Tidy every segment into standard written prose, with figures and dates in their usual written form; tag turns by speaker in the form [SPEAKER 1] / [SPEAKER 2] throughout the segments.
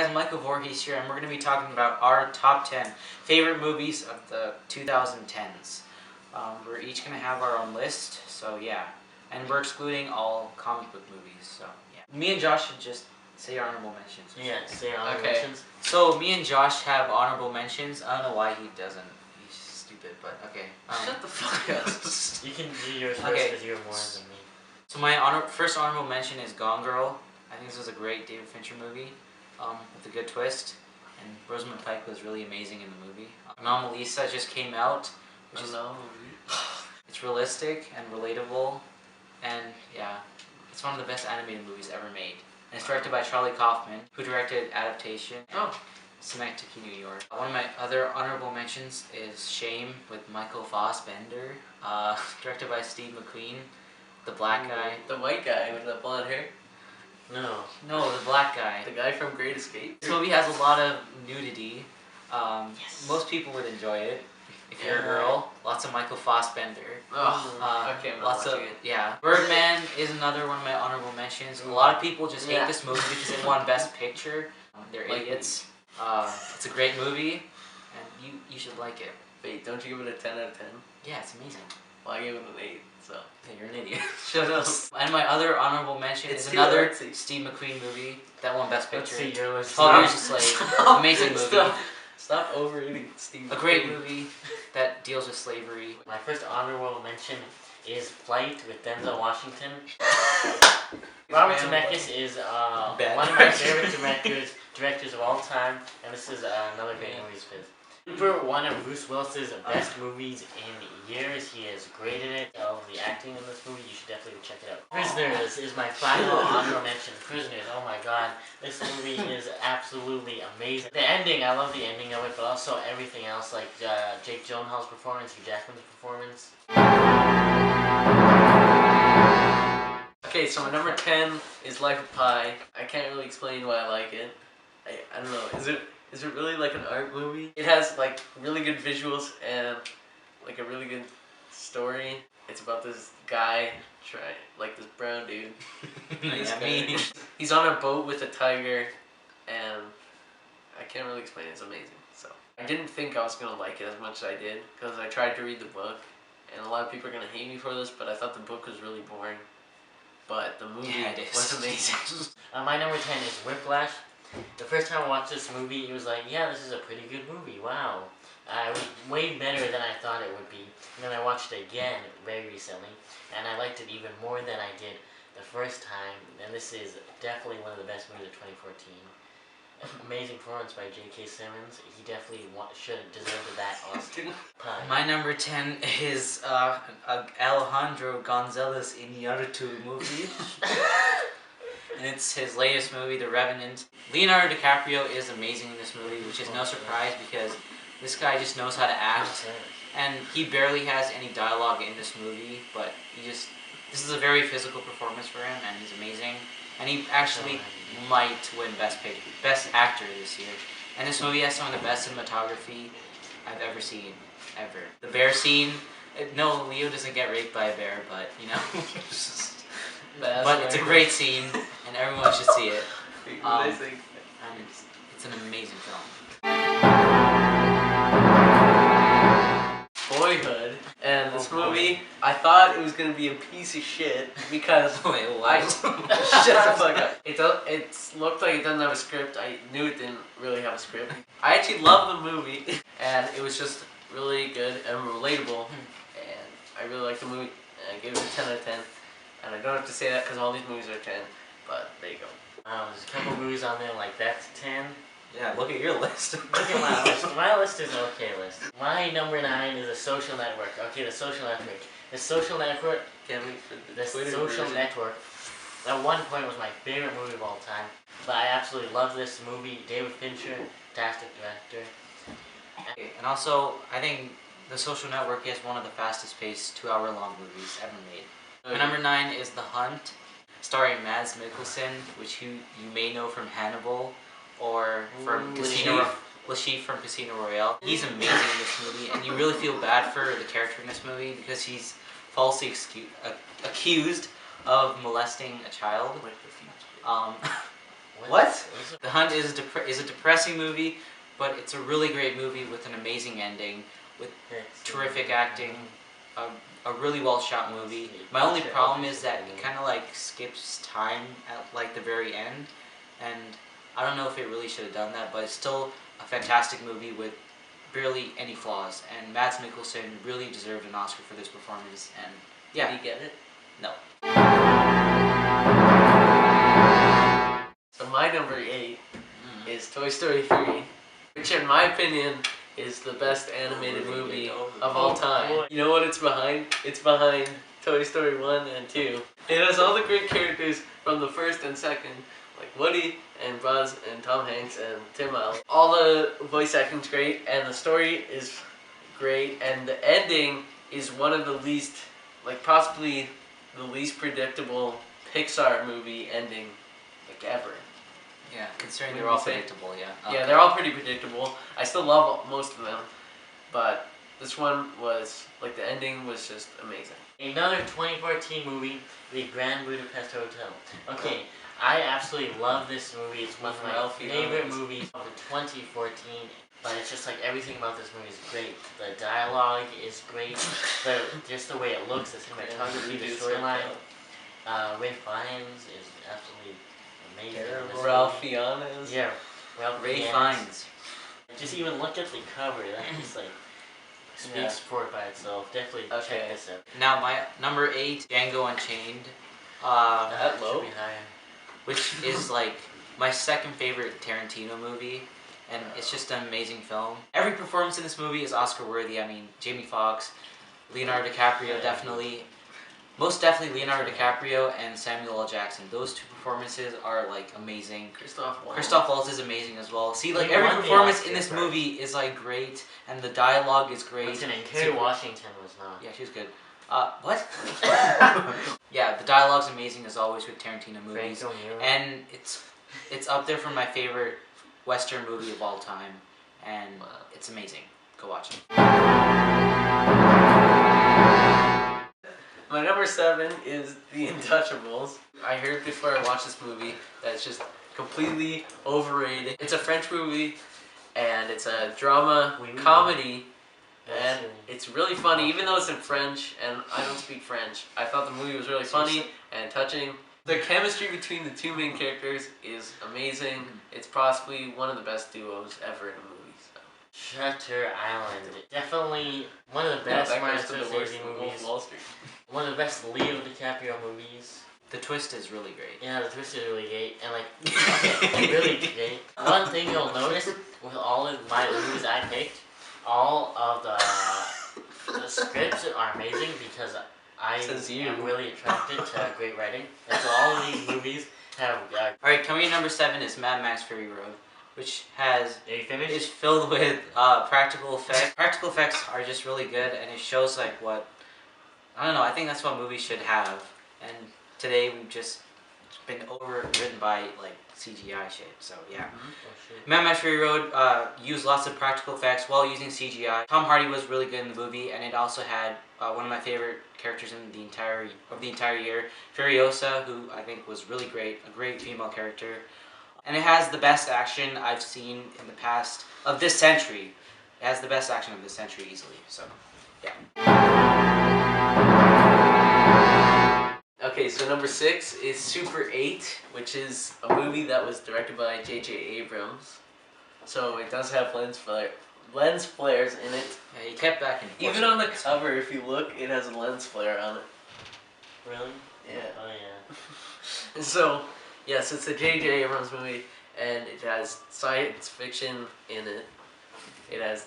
[SPEAKER 1] guys, Michael Voorhees here, and we're going to be talking about our top 10 favorite movies of the 2010s. We're each going to have our own list, so yeah. And we're excluding all comic book movies, so yeah. Me and Josh should just say honorable mentions.
[SPEAKER 2] Yeah, say honorable mentions.
[SPEAKER 1] So me and Josh have honorable mentions. I don't know why he doesn't. He's stupid, but okay.
[SPEAKER 2] Shut the fuck up. You can do yours first because you're more than me.
[SPEAKER 1] So my first honorable mention is Gone Girl. I think this was a great David Fincher movie, with a good twist, and Rosamund Pike was really amazing in the movie. Anomalisa just came out, which is it's realistic and relatable, and yeah, it's one of the best animated movies ever made. And it's directed by Charlie Kaufman, who directed Adaptation. Synecdoche, New York. One of my other honorable mentions is Shame with Michael Fassbender, directed by Steve McQueen, the black guy.
[SPEAKER 2] The white guy with the blonde hair?
[SPEAKER 1] No, the black guy.
[SPEAKER 2] The guy from Great Escape?
[SPEAKER 1] This movie has a lot of nudity. Most people would enjoy it. If you're a girl, lots of Michael Fassbender.
[SPEAKER 2] Okay,
[SPEAKER 1] lots of Birdman is another one of my honorable mentions. A lot of people just hate this movie because it won Best Picture. They're idiots. It's a great movie, and you should like it.
[SPEAKER 2] Wait, don't you give it a 10 out of 10?
[SPEAKER 1] Yeah, it's amazing.
[SPEAKER 2] Well, I gave it an 8, so.
[SPEAKER 1] Yeah, you're an idiot.
[SPEAKER 2] Shut up.
[SPEAKER 1] And my other honorable mention is another Steve McQueen movie that won Best Picture.
[SPEAKER 2] Let's see your list.
[SPEAKER 1] 12 Years a Slave. Amazing movie.
[SPEAKER 2] Stop overeating Steve McQueen.
[SPEAKER 1] A great movie that deals with slavery.
[SPEAKER 3] My first honorable mention is Flight with Denzel Washington. Robert Zemeckis is one of my favorite directors of all time, and this is another great movie of his. For one of Bruce Willis's best movies in years, he has graded it. All of the acting in this movie, you should definitely check it out. Prisoners is my final honorable mention. Prisoners, oh my god, this movie is absolutely amazing. The ending, I love the ending of it, but also everything else, like Jake Gyllenhaal's performance, Hugh Jackman's performance.
[SPEAKER 2] Okay, so my number 10 is Life of Pi. I can't really explain why I like it. I don't know, is it really like an art movie? It has like really good visuals and like a really good story. It's about this guy, like this brown dude. He's on a boat with a tiger, and I can't really explain it. It's amazing. So I didn't think I was gonna like it as much as I did because I tried to read the book, and a lot of people are gonna hate me for this, but I thought the book was really boring. But the movie was amazing.
[SPEAKER 3] My number 10 is Whiplash. The first time I watched this movie, it was like, yeah, this is a pretty good movie, wow. It was way better than I thought it would be. And then I watched it again very recently, and I liked it even more than I did the first time. And this is definitely one of the best movies of 2014. Amazing performance by J.K. Simmons. He definitely should have deserved that Oscar.
[SPEAKER 1] My number 10 is Alejandro Gonzalez Iñárritu movie. And it's his latest movie, The Revenant. Leonardo DiCaprio is amazing in this movie, which is no surprise because this guy just knows how to act. And he barely has any dialogue in this movie, but this is a very physical performance for him, and he's amazing. And he actually might win Best Actor this year. And this movie has some of the best cinematography I've ever seen, ever. The bear scene, no, Leo doesn't get raped by a bear, but, you know. But it's a great scene, and everyone should see it. And it's an amazing film.
[SPEAKER 2] Boyhood. And this movie, I thought it was going to be a piece of shit because...
[SPEAKER 1] Wait, why?
[SPEAKER 2] Shut the fuck up. It looked like it doesn't have a script. I knew it didn't really have a script. I actually loved the movie, and it was just really good and relatable. And I really liked the movie, and I gave it a 10 out of 10. And I don't have to say that because all these movies are 10, but there you go.
[SPEAKER 3] There's a couple movies on there like that's 10.
[SPEAKER 1] Yeah, look at your list.
[SPEAKER 3] Look at my list. My list is an okay list. My number 9 is The Social Network. Okay, The Social Network. The Social Network. Network. At one point was my favorite movie of all time. But I absolutely love this movie. David Fincher, fantastic director.
[SPEAKER 1] And also, I think The Social Network is one of the fastest paced 2-hour-long movies ever made. My number 9 is The Hunt, starring Mads Mikkelsen, which you may know from Hannibal or from Lashif from Casino Royale. He's amazing in this movie, and you really feel bad for the character in this movie because he's falsely accused of molesting a child. What? The Hunt is a depressing movie, but it's a really great movie with an amazing ending, with terrific acting, a really well shot movie. My only problem is that it kind of like skips time at like the very end, and I don't know if it really should have done that, but it's still a fantastic movie with barely any flaws, and Mads Mikkelsen really deserved an Oscar for this performance, and yeah.
[SPEAKER 2] Did he get it?
[SPEAKER 1] No.
[SPEAKER 2] So my number 8 is Toy Story 3, which in my opinion is the best animated movie of all time. You know what it's behind? It's behind Toy Story 1 and 2. It has all the great characters from the first and second, like Woody and Buzz and Tom Hanks and Tim Allen. All the voice acting's great, and the story is great, and the ending is one of the least, like possibly the least predictable Pixar movie ending, like ever.
[SPEAKER 1] Yeah, considering they're all predictable, yeah.
[SPEAKER 2] Yeah, they're all pretty predictable. I still love most of them, but this one was, like, the ending was just amazing.
[SPEAKER 3] Another 2014 movie, The Grand Budapest Hotel. Okay, I absolutely love this movie. It's one of my favorite movies of 2014. But it's just like everything about this movie is great. The dialogue is great. Just the way it looks, the cinematography, the storyline. Ray Fiennes is absolutely amazing.
[SPEAKER 2] Ralph Fiennes.
[SPEAKER 3] Yeah, Ralph
[SPEAKER 1] Ray
[SPEAKER 3] Fiennes.
[SPEAKER 1] Fiennes.
[SPEAKER 3] Just even look at the cover. That just like speaks for it by itself. Definitely check this out.
[SPEAKER 1] Now my number 8, Django Unchained.
[SPEAKER 2] That low?
[SPEAKER 3] Should be higher.
[SPEAKER 1] Which is like my second favorite Tarantino movie. And it's just an amazing film. Every performance in this movie is Oscar worthy. I mean, Jamie Foxx, Leonardo DiCaprio, definitely. Most definitely Leonardo DiCaprio and Samuel L. Jackson. Those two performances are like amazing. Christoph Waltz is amazing as well. See, like every performance in this movie is like great, and the dialogue is great.
[SPEAKER 3] What's her name? Kerry Washington was not.
[SPEAKER 1] Yeah, she was good. What? Yeah, the dialogue's amazing as always with Tarantino movies, and it's up there for my favorite Western movie of all time, and it's amazing. Go watch it.
[SPEAKER 2] My number 7 is The Untouchables. I heard before I watched this movie that it's just completely overrated. It's a French movie, and it's a drama comedy, and it's really funny, even though it's in French, and I don't speak French. I thought the movie was really funny and touching. The chemistry between the two main characters is amazing. It's possibly one of the best duos ever in a movie. So.
[SPEAKER 3] Shutter Island. Definitely one of the best Martin Scorsese movies.
[SPEAKER 2] Wall Street.
[SPEAKER 3] One of the best Leo DiCaprio movies.
[SPEAKER 1] The twist is really great.
[SPEAKER 3] Yeah, the twist is really great. And like, really great. One thing you'll notice with all of my movies I picked, all of the scripts are amazing because I am really attracted to great writing. And so all of these movies have...
[SPEAKER 1] Alright, coming in number 7 is Mad Max Fury Road, which is filled with practical effects. Practical effects are just really good, and it shows like what... I don't know, I think that's what movies should have. And today we've just been overridden by like CGI shit, so yeah. Mad Max Fury Road used lots of practical effects while using CGI. Tom Hardy was really good in the movie, and it also had one of my favorite characters in the entire year, Furiosa, who I think was really great, a great female character. And it has the best action I've seen in the past of this century. It has the best action of this century easily, so yeah.
[SPEAKER 2] Okay, so number 6 is Super 8, which is a movie that was directed by J.J. Abrams. So it does have lens flares in it.
[SPEAKER 1] Yeah, he kept back and forth.
[SPEAKER 2] Even on the cover, if you look, it has a lens flare on it.
[SPEAKER 3] Really?
[SPEAKER 2] Yeah.
[SPEAKER 3] Oh yeah.
[SPEAKER 2] So, yes, it's a J.J. Abrams movie, and it has science fiction in it. It has...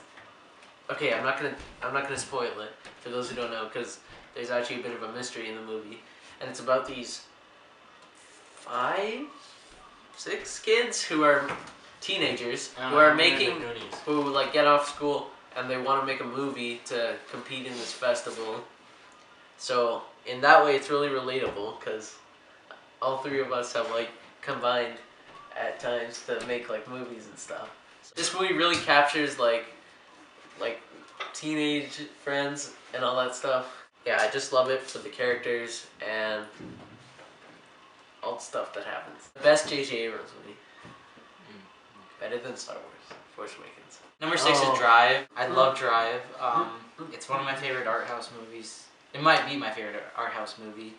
[SPEAKER 2] Okay, I'm not gonna spoil it for those who don't know, because there's actually a bit of a mystery in the movie. And it's about these 5, 6 kids who are teenagers who like get off school and they want to make a movie to compete in this festival. So in that way, it's really relatable because all 3 of us have like combined at times to make like movies and stuff. So this movie really captures like teenage friends and all that stuff. Yeah, I just love it for the characters, and all the stuff that happens. The best J.J. Abrams movie. Better than Star Wars. Force Awakens.
[SPEAKER 1] Number 6 is Drive. I love Drive. It's one of my favorite art house movies. It might be my favorite art house movie.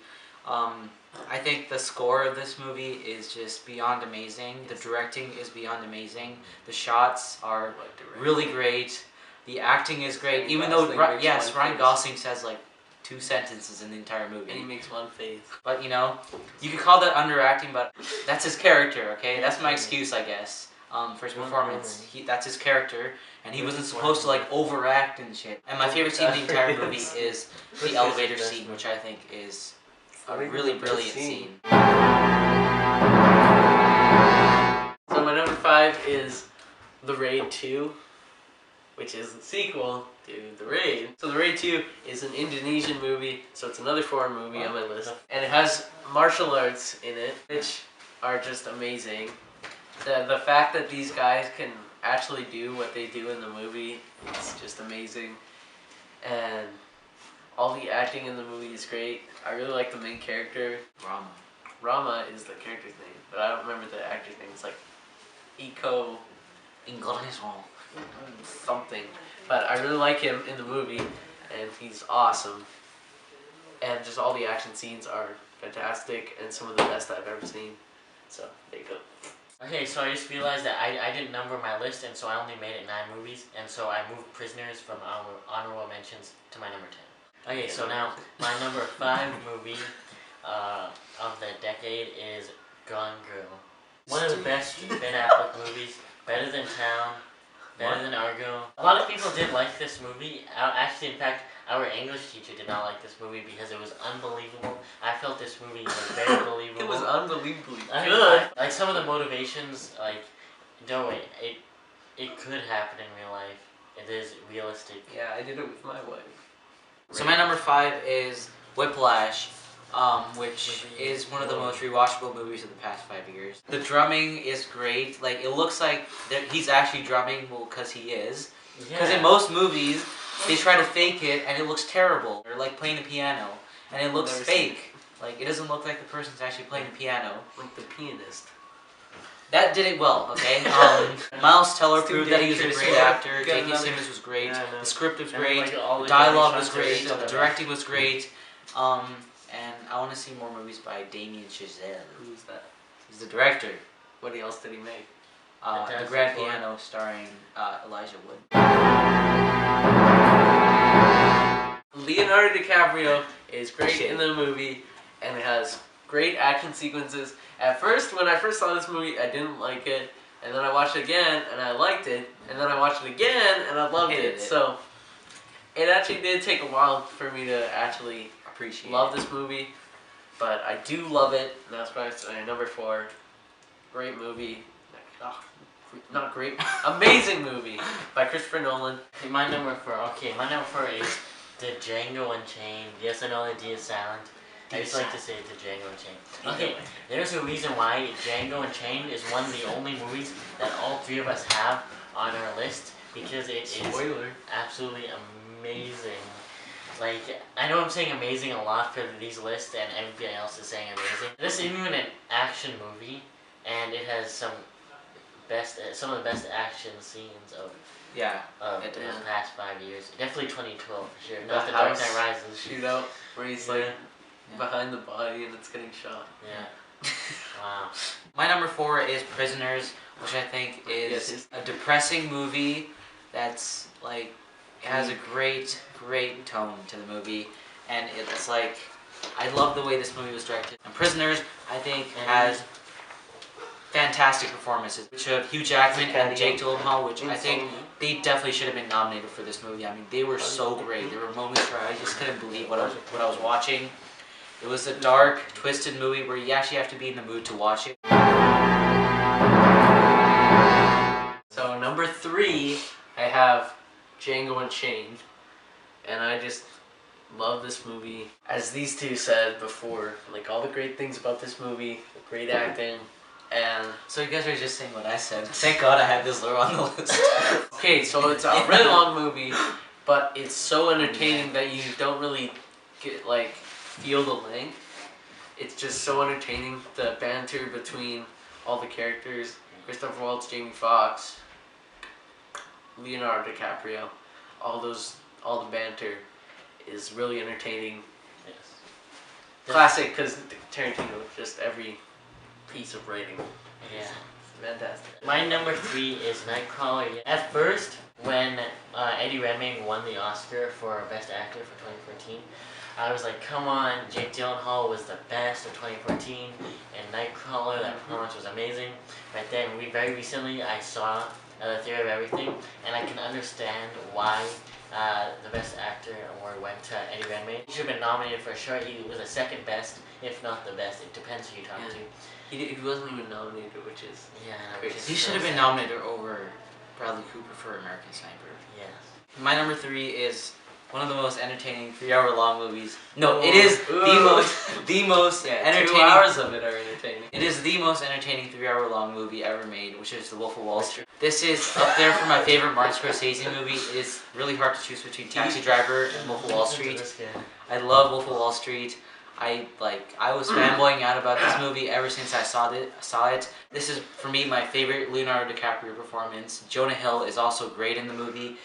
[SPEAKER 1] I think the score of this movie is just beyond amazing. The directing is beyond amazing. The shots are really great. The acting is great. Even though, yes, Ryan Gosling says like 2 sentences in the entire movie.
[SPEAKER 2] And he makes one face.
[SPEAKER 1] But you know, you could call that underacting, but that's his character, okay? That's my excuse, I guess. For his performance. That's his character, and he wasn't supposed to like overact and shit. And my favorite scene in the entire movie is the elevator scene, which I think is a really brilliant scene.
[SPEAKER 2] So my number 5 is The Raid 2, which is the sequel to The Raid. So The Raid 2 is an Indonesian movie, so it's another foreign movie on my list. And it has martial arts in it, which are just amazing. The fact that these guys can actually do what they do in the movie, it's just amazing. And all the acting in the movie is great. I really like the main character. Rama is the character's name, but I don't remember the actor's name. It's like Iko
[SPEAKER 1] English
[SPEAKER 2] something. But I really like him in the movie, and he's awesome. And just all the action scenes are fantastic, and some of the best I've ever seen. So, there you go.
[SPEAKER 3] Okay, so I just realized that I didn't number my list, and so I only made it 9 movies, and so I moved Prisoners from honorable mentions to my number 10. Okay, so now my number 5 movie of the decade is Gone Girl. One of the best Ben Affleck movies, better than Town, better than Argo. A lot of people did like this movie. Actually, in fact, our English teacher did not like this movie because it was unbelievable. I felt this movie was very believable.
[SPEAKER 2] It was unbelievably good.
[SPEAKER 3] Like some of the motivations, like, no way, it could happen in real life. It is realistic.
[SPEAKER 2] Yeah, I did it with my wife.
[SPEAKER 1] So my number 5 is Whiplash, which is one of the most rewatchable movies of the past 5 years. The drumming is great. Like, it looks like that he's actually drumming, well, because he is. Because in most movies, they try to fake it and it looks terrible. Or like playing the piano and it looks fake. Like, it doesn't look like the person's actually playing the piano.
[SPEAKER 2] Like the pianist.
[SPEAKER 1] That did it well, okay? Miles Teller proved that he was a great actor. J.K. Simmons was great. The script was great. The dialogue was great. The directing was great. And I want to see more movies by Damien Chazelle.
[SPEAKER 2] Who's that?
[SPEAKER 1] He's the director.
[SPEAKER 2] What else did he make?
[SPEAKER 1] The Grand Piano, starring Elijah Wood.
[SPEAKER 2] Leonardo DiCaprio is great in the movie, and it has great action sequences. At first, when I first saw this movie, I didn't like it, and then I watched it again, and I liked it, and then I watched it again, and I loved it. So, it actually did take a while for me to actually love this movie, but I do love it, and that's why it's number 4. Great movie. Oh, not great. Amazing movie by Christopher Nolan.
[SPEAKER 3] My number 4 is the Django Unchained. Yes, I know the D is silent. I just like to say the Django Unchained. Okay, there's a reason why Django Unchained is one of the only movies that all 3 of us have on our list, because it is absolutely amazing. Like, I know I'm saying amazing a lot for these lists, and everybody else is saying amazing. This isn't even an action movie, and it has some of the best action scenes of the past 5 years. Definitely 2012 for sure. Not The Dark Knight Rises.
[SPEAKER 2] Shootout where he's like behind the body and it's getting shot.
[SPEAKER 3] Yeah. Wow.
[SPEAKER 1] My number 4 is Prisoners, which I think is a depressing movie that's like, it has a great tone to the movie, and it's like, I love the way this movie was directed. And Prisoners, I think, has fantastic performances, which have Hugh Jackman and Jake Gyllenhaal, which I think they definitely should have been nominated for this movie. I mean, they were so great. There were moments where I just couldn't believe what I was watching. It was a dark, twisted movie where you actually have to be in the mood to watch it.
[SPEAKER 2] So number 3, I have Django Unchained, and I just love this movie. As these 2 said before, like, all the great things about this movie, the great acting, and...
[SPEAKER 1] So you guys are just saying what I said. Thank God I had this lower on the list.
[SPEAKER 2] Okay, so it's a really long movie, but it's so entertaining that you don't really feel the length. It's just so entertaining. The banter between all the characters, Christopher Waltz, Jamie Foxx, Leonardo DiCaprio, all the banter is really entertaining.
[SPEAKER 3] Yes.
[SPEAKER 2] Classic, because Tarantino, just every piece of writing.
[SPEAKER 3] Yeah.
[SPEAKER 2] Fantastic.
[SPEAKER 3] My number 3 is Nightcrawler. At first, when Eddie Redmayne won the Oscar for Best Actor for 2014, I was like, come on, Jake Gyllenhaal was the best of 2014, and Nightcrawler, that performance was amazing. But then, very recently, I saw The Theory of Everything, and I can understand why the Best Actor award went to Eddie Redmayne. He should have been nominated for sure. He was the second best, if not the best. It depends who you talk to.
[SPEAKER 2] He wasn't even nominated, which is
[SPEAKER 1] He should have been nominated over Bradley Cooper for American Sniper.
[SPEAKER 3] Yes.
[SPEAKER 1] My number 3 is one of the most entertaining 3-hour-long movies. No, it is the most entertaining.
[SPEAKER 2] 2 hours of it are entertaining.
[SPEAKER 1] It is the most entertaining 3-hour-long movie ever made, which is The Wolf of Wall Street. This is up there for my favorite Martin Scorsese movie. It is really hard to choose between Taxi Driver and Wolf of Wall Street. I love Wolf of Wall Street. I was fanboying out about this movie ever since I saw it. This is, for me, my favorite Leonardo DiCaprio performance. Jonah Hill is also great in the movie,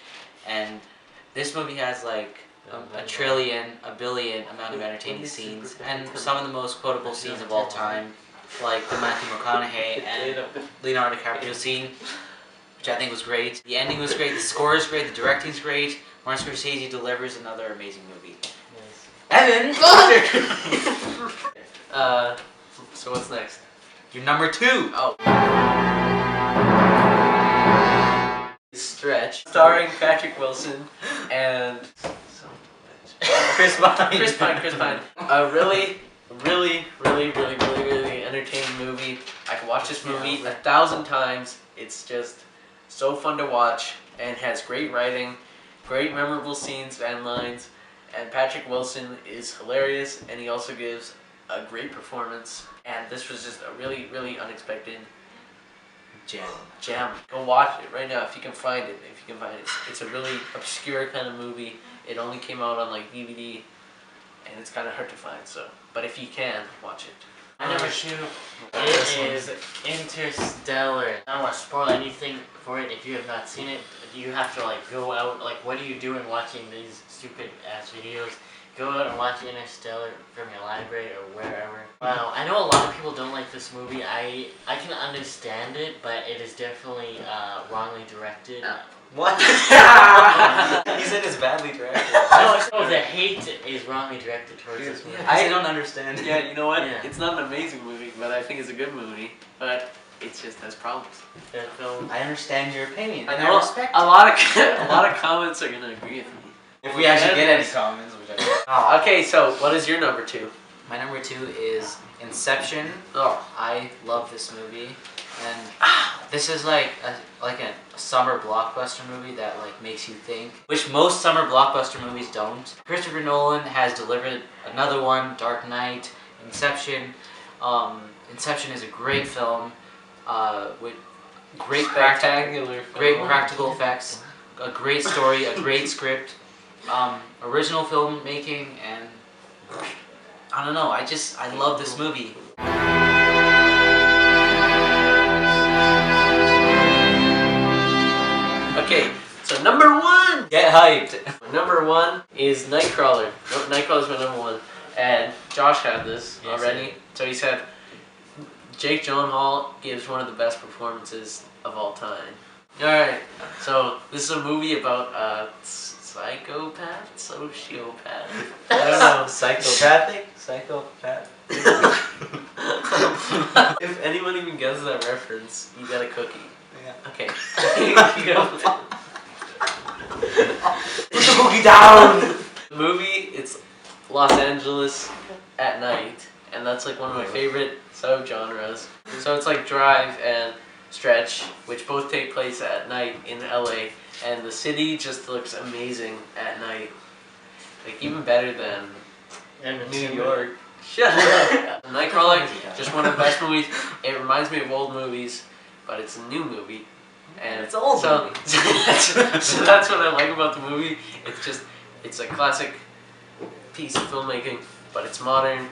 [SPEAKER 1] and this movie has like a billion amount of entertaining scenes, and some of the most quotable scenes of all time, like the Matthew McConaughey and Leonardo DiCaprio scene, which I think was great. The ending was great, the score is great, the directing's great. Martin Scorsese delivers another amazing movie. Evan!
[SPEAKER 2] So what's next?
[SPEAKER 1] Your number 2!
[SPEAKER 2] Oh. Stretch. Starring Patrick Wilson and
[SPEAKER 1] Chris Pine.
[SPEAKER 2] Chris Pine. A really entertaining movie. I can watch this movie 1,000 times. It's just so fun to watch and has great writing, great memorable scenes and lines. And Patrick Wilson is hilarious, and he also gives a great performance. And this was just a really unexpected gem. Go watch it right now if you can find it. It's a really obscure kind of movie. It only came out on like DVD, and it's kind of hard to find. So, but if you can, watch it.
[SPEAKER 3] My number 2, it is Interstellar. I don't want to spoil anything for it. If you have not seen it, you have to like go out. Like, what are you doing watching these stupid ass videos? Go out and watch Interstellar from your library or wherever. Wow, I know a lot of people don't like this movie. I can understand it, but it is definitely wrongly directed.
[SPEAKER 1] What? He said it's badly directed.
[SPEAKER 3] No, the hate is wrongly directed towards this movie.
[SPEAKER 1] I don't understand.
[SPEAKER 2] Yeah, you know what?
[SPEAKER 3] Yeah.
[SPEAKER 2] It's not an amazing movie, but I think it's a good movie. But it just has problems.
[SPEAKER 3] The film.
[SPEAKER 1] I understand your opinion.
[SPEAKER 2] I
[SPEAKER 1] And
[SPEAKER 2] know
[SPEAKER 1] I respect
[SPEAKER 2] a lot of comments are gonna agree with me.
[SPEAKER 1] If we actually get any comments, which I
[SPEAKER 2] Okay, so what is your number 2?
[SPEAKER 1] My number 2 is Inception.
[SPEAKER 2] Oh,
[SPEAKER 1] I love this movie, and this is like a summer blockbuster movie that like makes you think, which most summer blockbuster movies don't. Christopher Nolan has delivered another one, Dark Knight, Inception. Inception is a great film with great practical effects, a great story, a great script, original filmmaking, and I don't know. I love this movie.
[SPEAKER 2] okay. So number 1.
[SPEAKER 1] Get hyped.
[SPEAKER 2] Number 1 is Nightcrawler. Nightcrawler's my number 1, and Josh had this already. So he said Jake Gyllenhaal gives one of the best performances of all time. All right. So this is a movie about sociopath. I don't know.
[SPEAKER 1] Psychopath.
[SPEAKER 2] If anyone even guesses that reference, you got a cookie.
[SPEAKER 1] Yeah.
[SPEAKER 2] Okay.
[SPEAKER 1] Put the cookie down.
[SPEAKER 2] The movie, it's Los Angeles at night, and that's like one of my favorite subgenres. So it's like Drive and Stretch, which both take place at night in LA, and the city just looks amazing at night. Like even better than New York. Shut up. Nightcrawler, just one of the best movies. It reminds me of old movies, but it's a new movie. And
[SPEAKER 1] it's an old movie.
[SPEAKER 2] So that's what I like about the movie. It's a classic piece of filmmaking, but it's modern,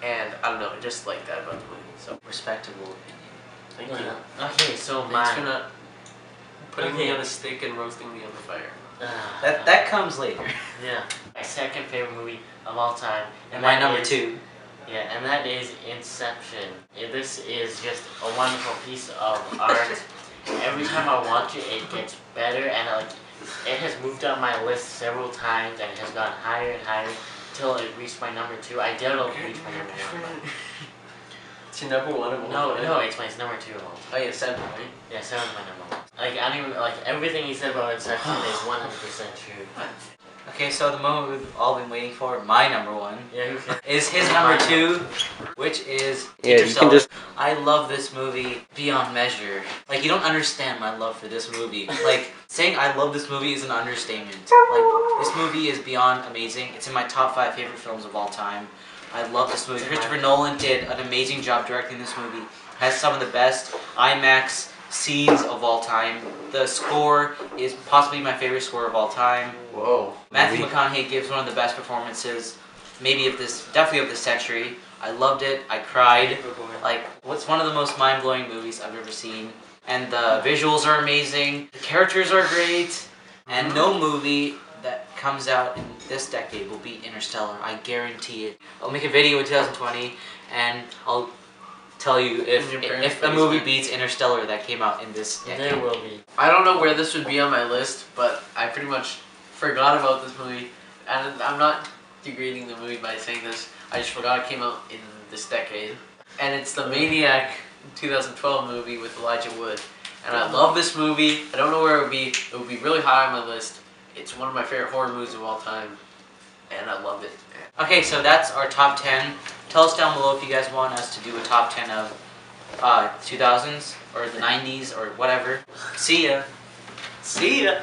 [SPEAKER 2] and I don't know, I just like that about the movie. So
[SPEAKER 1] Respectable opinion.
[SPEAKER 2] thank you.
[SPEAKER 3] Okay, so
[SPEAKER 2] Thanks for
[SPEAKER 3] my
[SPEAKER 2] not putting me on a stick and roasting me on the fire.
[SPEAKER 1] That comes later.
[SPEAKER 3] yeah, my second favorite movie of all time,
[SPEAKER 1] And my
[SPEAKER 3] that
[SPEAKER 1] number
[SPEAKER 3] is-
[SPEAKER 1] 2.
[SPEAKER 3] Yeah, and that is Inception. This is just a wonderful piece of art. Every time I watch it, it gets better, and it has moved up my list several times, and it has gone higher and higher till it reached my number 2. I doubt it'll reach my number 1.
[SPEAKER 2] It's your number 1 of all
[SPEAKER 3] No,
[SPEAKER 2] time?
[SPEAKER 3] no, it's my number 2 of all time.
[SPEAKER 2] Oh yeah, 7, right?
[SPEAKER 3] Yeah, 7 is my number 1. Like, I don't even, like, everything he said about Inception is 100% true.
[SPEAKER 1] Okay, so the moment we've all been waiting for, my number 1,
[SPEAKER 3] Yeah, who can?
[SPEAKER 1] is his number 2, which is
[SPEAKER 2] Yeah, you can
[SPEAKER 1] Interstellar.
[SPEAKER 2] just-
[SPEAKER 1] I love this movie beyond measure. Like, you don't understand my love for this movie. Like, saying I love this movie is an understatement. Like, this movie is beyond amazing. It's in my top 5 favorite films of all time. I love this movie. Christopher Nolan did an amazing job directing this movie. Has some of the best IMAX scenes of all time. The score is possibly my favorite score of all time.
[SPEAKER 2] Whoa.
[SPEAKER 1] Matthew McConaughey gives one of the best performances, definitely of this century. I loved it. I cried. Like, what's one of the most mind-blowing movies I've ever seen. And the visuals are amazing. The characters are great. And no movie that comes out in this decade will beat Interstellar. I guarantee it. I'll make a video in 2020, and I'll tell you if a movie beats Interstellar that came out in this decade.
[SPEAKER 3] There will be.
[SPEAKER 2] I don't know where this would be on my list, but I pretty much forgot about this movie. And I'm not degrading the movie by saying this. I just forgot it came out in this decade. And it's the Maniac 2012 movie with Elijah Wood. And I love this movie. I don't know where it would be. It would be really high on my list. It's one of my favorite horror movies of all time. And I loved it.
[SPEAKER 1] Okay, so that's our top 10. Tell us down below if you guys want us to do a top 10 of 2000s or the 90s or whatever. See ya.
[SPEAKER 2] See ya!